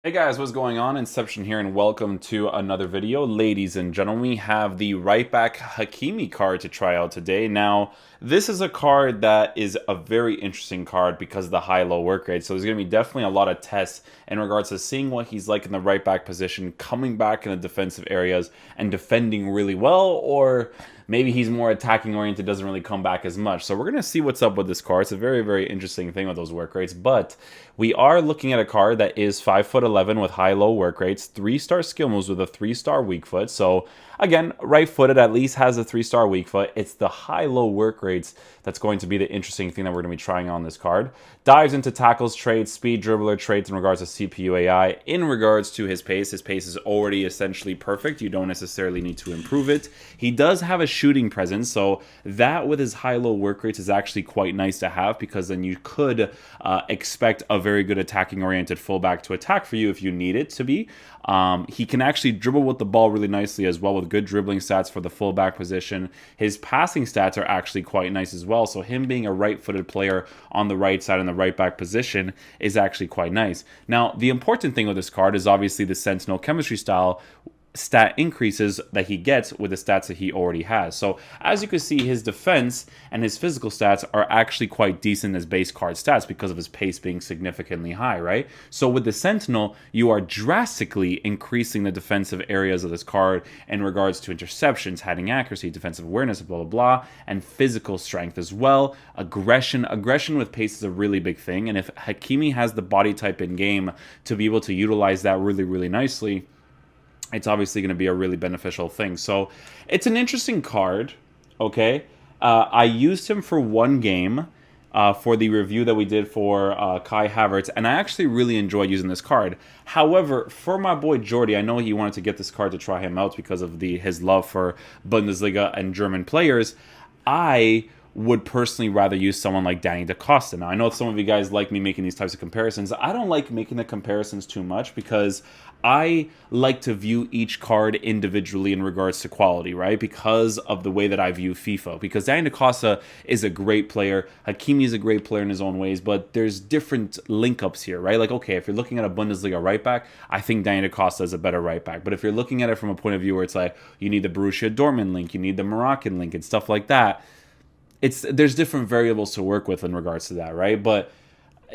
Hey guys, what's going on? Inception here, and welcome to another video. Ladies and gentlemen, we have the right back Hakimi card to try out today. Now, this is a card that is a very interesting card because of the high-low work rate. So there's going to be definitely a lot of tests in regards to seeing what he's like in the right back position, coming back in the defensive areas, and defending really well, or maybe he's more attacking oriented, doesn't really come back as much. So we're going to see what's up with this card. It's a very, very interesting thing with those work rates. But we are looking at a card that is 5'11" with high-low work rates, 3-star skill moves with a 3-star weak foot. So again, right-footed at least has a 3-star weak foot. It's the high-low work rates that's going to be the interesting thing that we're going to be trying on this card. Dives into tackles, traits, speed, dribbler traits in regards to CPU AI. In regards to his pace is already essentially perfect. You don't necessarily need to improve it. He does have a shooting presence, so that with his high-low work rates is actually quite nice to have, because then you could expect a very good attacking-oriented fullback to attack for you if you need it to be. He can actually dribble with the ball really nicely as well, with good dribbling stats for the fullback position. His passing stats are actually quite nice as well, so him being a right-footed player on the right side in the right back position is actually quite nice. Now, the important thing with this card is obviously the Sentinel chemistry style stat increases that he gets with the stats that he already has. So as you can see, his defense and his physical stats are actually quite decent as base card stats because of his pace being significantly high, right? So with the Sentinel, you are drastically increasing the defensive areas of this card in regards to interceptions, heading accuracy, defensive awareness, blah, blah, blah, and physical strength as well. Aggression with pace is a really big thing, and if Hakimi has the body type in game to be able to utilize that really, really nicely, it's obviously going to be a really beneficial thing. So it's an interesting card, okay? I used him for one game for the review that we did for Kai Havertz, and I actually really enjoyed using this card. However, for my boy Jordy, I know he wanted to get this card to try him out because of his love for Bundesliga and German players. I would personally rather use someone like Danny Costa. Now, I know some of you guys like me making these types of comparisons. I don't like making the comparisons too much because I like to view each card individually in regards to quality, right? Because of the way that I view Fifa. Because Danny Costa is a great player. Hakimi is a great player in his own ways, but there's different link-ups here, right? Like, okay, if you're looking at a Bundesliga right back, I think Danny Costa is a better right back. But if you're looking at it from a point of view where it's like, you need the Borussia Dortmund link, you need the Moroccan link, and stuff like that, there's different variables to work with in regards to that, right? But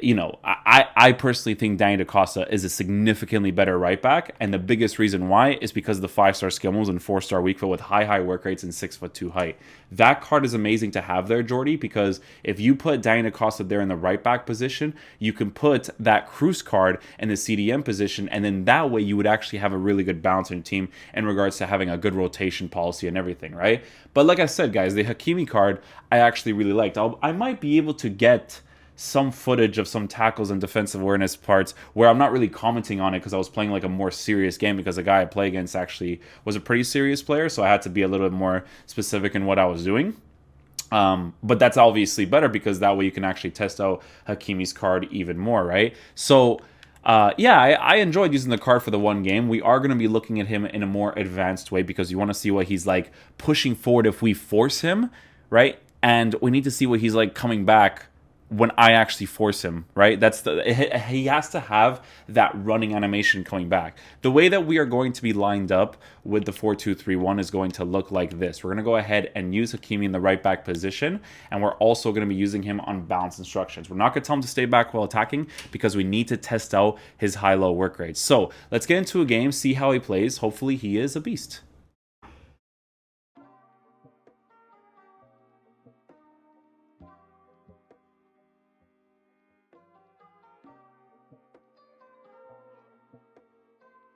you know, I personally think Danny Costa is a significantly better right back, and the biggest reason why is because of the 5-star skill moves and 4-star weak foot with high work rates and 6'2" height. That card is amazing to have there, Jordy, because if you put Danny Costa there in the right back position, you can put that Cruz card in the CDM position, and then that way you would actually have a really good balance in your team in regards to having a good rotation policy and everything, right? But like I said, guys, the Hakimi card I actually really liked. I might be able to get some footage of some tackles and defensive awareness parts where I'm not really commenting on it because I was playing like a more serious game, because the guy I play against actually was a pretty serious player, so I had to be a little bit more specific in what I was doing. But that's obviously better because that way you can actually test out Hakimi's card even more, right? So yeah, I enjoyed using the card for the one game. We are going to be looking at him in a more advanced way because you want to see what he's like pushing forward if we force him, right? And we need to see what he's like coming back when I actually force him, right? He has to have that running animation coming back. The way that we are going to be lined up with the 4-2-3-1 is going to look like this. We're going to go ahead and use Hakimi in the right back position, and we're also going to be using him on balance instructions. We're not going to tell him to stay back while attacking because we need to test out his high-low work rates. So let's get into a game, see how he plays. Hopefully he is a beast.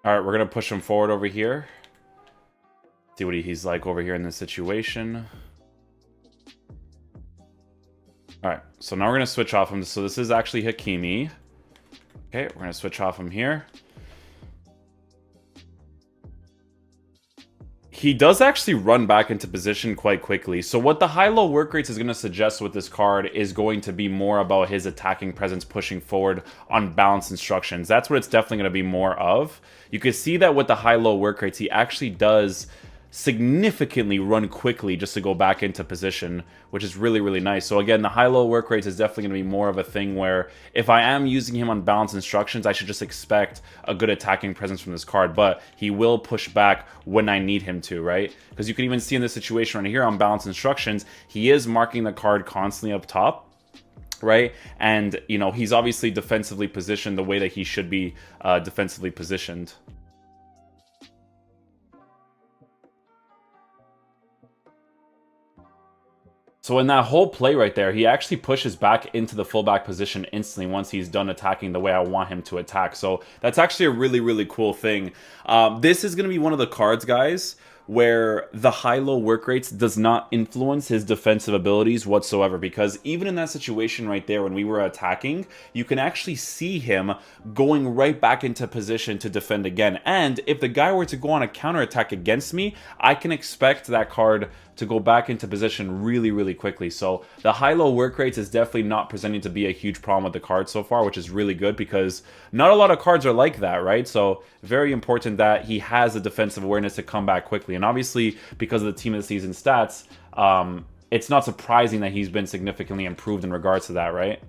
All right, we're going to push him forward over here. See what he's like over here in this situation. All right, so now we're going to switch off him. So this is actually Hakimi. Okay, we're going to switch off him here. He does actually run back into position quite quickly. So what the high-low work rates is going to suggest with this card is going to be more about his attacking presence pushing forward on balance instructions. That's what it's definitely going to be more of. You can see that with the high-low work rates, he actually does significantly run quickly just to go back into position, which is really, really nice. So again, the high-low work rates is definitely going to be more of a thing where if I am using him on balance instructions, I should just expect a good attacking presence from this card, but he will push back when I need him to, right? Because you can even see in this situation right here on balance instructions, he is marking the card constantly up top, right? And, you know, he's obviously defensively positioned the way that he should be defensively positioned. So in that whole play right there, he actually pushes back into the fullback position instantly once he's done attacking the way I want him to attack. So that's actually a really, really cool thing. This is going to be one of the cards, guys, where the high-low work rates does not influence his defensive abilities whatsoever, because even in that situation right there when we were attacking, you can actually see him going right back into position to defend again. And if the guy were to go on a counterattack against me, I can expect that card to go back into position really, really quickly. So the high-low work rates is definitely not presenting to be a huge problem with the card so far, which is really good because not a lot of cards are like that, right? So very important that he has the defensive awareness to come back quickly. And obviously, because of the Team of the Season stats, it's not surprising that he's been significantly improved in regards to that, right?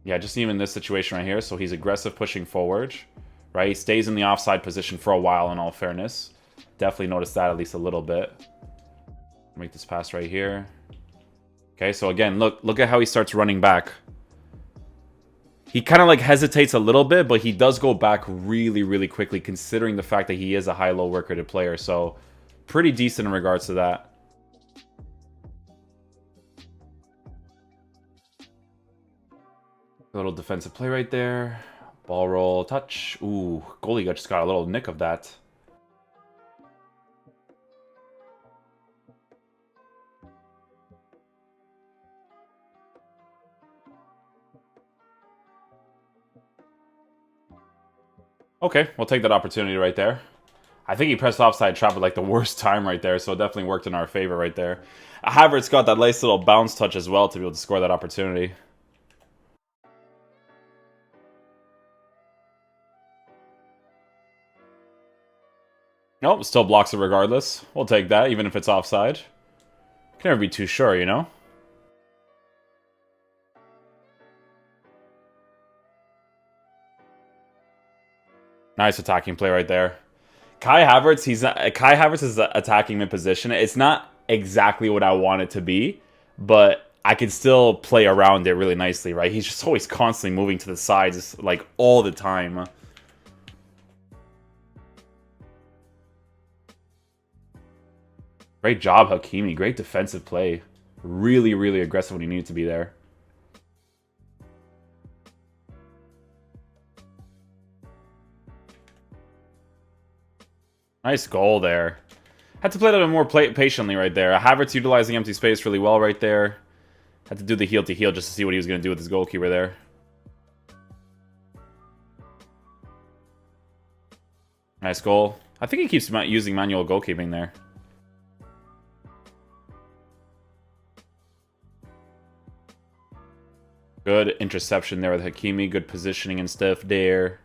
Yeah, just even this situation right here. So he's aggressive pushing forward, right? He stays in the offside position for a while, in all fairness. Definitely noticed that at least a little bit. Make this pass right here. Okay, so again, look at how he starts running back. He kind of like hesitates a little bit, but he does go back really, really quickly, considering the fact that he is a high-low work rated player. So pretty decent in regards to that. A little defensive play right there. Ball roll, touch. Ooh, goalie just got a little nick of that. Okay, we'll take that opportunity right there. I think he pressed offside trap at like the worst time right there, so it definitely worked in our favor right there. Havertz got that nice little bounce touch as well to be able to score that opportunity. Nope, still blocks it regardless. We'll take that, even if it's offside. Can never be too sure, you know? Nice attacking play right there. Kai Havertz is attacking mid position. It's not exactly what I want it to be, but I can still play around it really nicely, right? He's just always constantly moving to the sides, like all the time. Great job, Hakimi. Great defensive play. Really, really aggressive when he needed to be there. Nice goal there. Had to play a little bit more patiently right there. Havertz utilizing empty space really well right there. Had to do the heel-to-heel just to see what he was going to do with his goalkeeper there. Nice goal. I think he keeps using manual goalkeeping there. Good interception there with Hakimi. Good positioning and stuff there.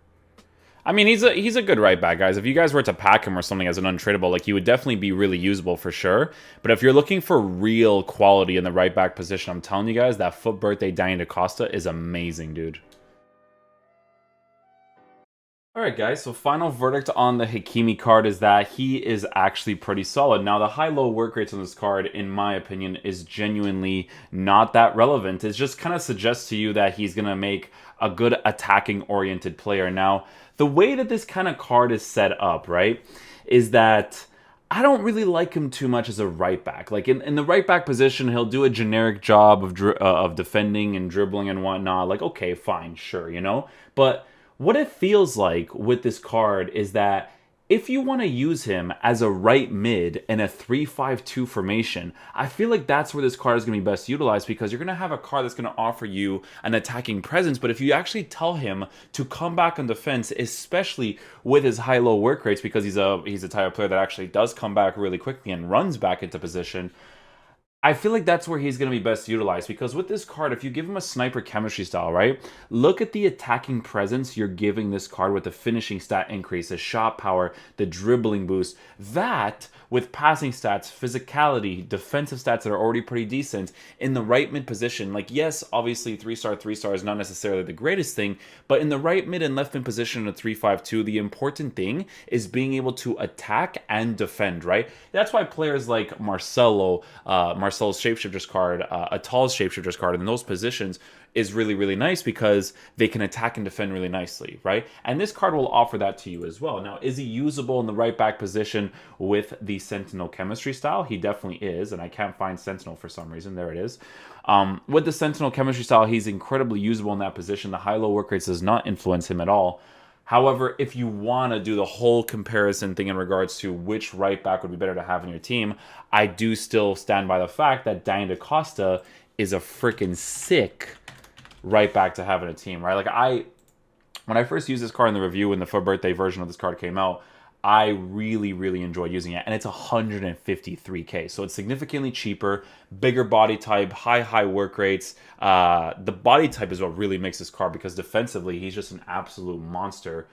I mean, he's a good right back, guys. If you guys were to pack him or something as an untradeable, like, he would definitely be really usable for sure. But if you're looking for real quality in the right back position, I'm telling you guys, that foot birthday Danny to Costa is amazing, dude. Alright guys, so final verdict on the Hakimi card is that he is actually pretty solid. Now the high-low work rates on this card, in my opinion, is genuinely not that relevant. It just kind of suggests to you that he's going to make a good attacking-oriented player. Now, the way that this kind of card is set up, right, is that I don't really like him too much as a right back. Like, in the right back position, he'll do a generic job of defending and dribbling and whatnot. Like, okay, fine, sure, you know? But what it feels like with this card is that if you want to use him as a right mid in a 3-5-2 formation, I feel like that's where this card is going to be best utilized, because you're going to have a card that's going to offer you an attacking presence. But if you actually tell him to come back on defense, especially with his high-low work rates, because he's a type of player that actually does come back really quickly and runs back into position, I feel like that's where he's going to be best utilized because with this card, if you give him a sniper chemistry style, right? Look at the attacking presence you're giving this card with the finishing stat increase, the shot power, the dribbling boost. That with passing stats, physicality, defensive stats that are already pretty decent in the right mid position. Like, yes, obviously 3-star is not necessarily the greatest thing, but in the right mid and left mid position in a 3-5-2, the important thing is being able to attack and defend, right? That's why players like Marcelo's Shapeshifter's card, Atal's Shapeshifter's card in those positions is really, really nice because they can attack and defend really nicely, right? And this card will offer that to you as well. Now, is he usable in the right back position with the Sentinel chemistry style? He definitely is, and I can't find Sentinel for some reason. There it is. With the Sentinel chemistry style, he's incredibly usable in that position. The high-low work rates does not influence him at all. However, if you want to do the whole comparison thing in regards to which right back would be better to have in your team, I do still stand by the fact that Costa is a freaking sick right back to have in a team, right? Like when I first used this card in the review when the for birthday version of this card came out, I really, really enjoyed using it. And it's 153k. So it's significantly cheaper, bigger body type, high work rates. The body type is what really makes this card because defensively, he's just an absolute monster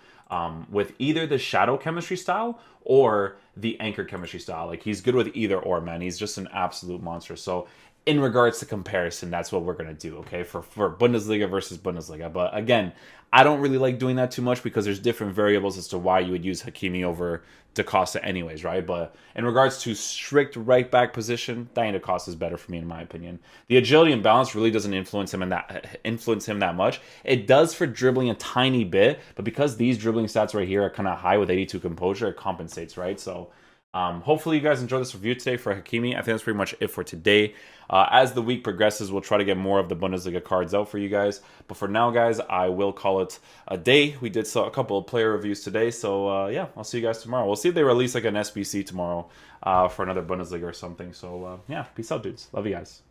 with either the shadow chemistry style or the anchor chemistry style. Like he's good with either or, man. He's just an absolute monster. So in regards to comparison, that's what we're going to do, okay, for Bundesliga versus Bundesliga. But again, I don't really like doing that too much because there's different variables as to why you would use Hakimi over Da Costa anyways, right? But in regards to strict right back position, Da Costa is better for me in my opinion. The agility and balance really doesn't influence him that much. It does for dribbling a tiny bit, but because these dribbling stats right here are kind of high with 82 composure, it compensates, right? So hopefully you guys enjoyed this review today for Hakimi. I think that's pretty much it for today. As the week progresses, we'll try to get more of the Bundesliga cards out for you guys. But for now, guys, I will call it a day. We did a couple of player reviews today. So, yeah, I'll see you guys tomorrow. We'll see if they release like an SBC tomorrow for another Bundesliga or something. So, yeah, peace out, dudes. Love you guys.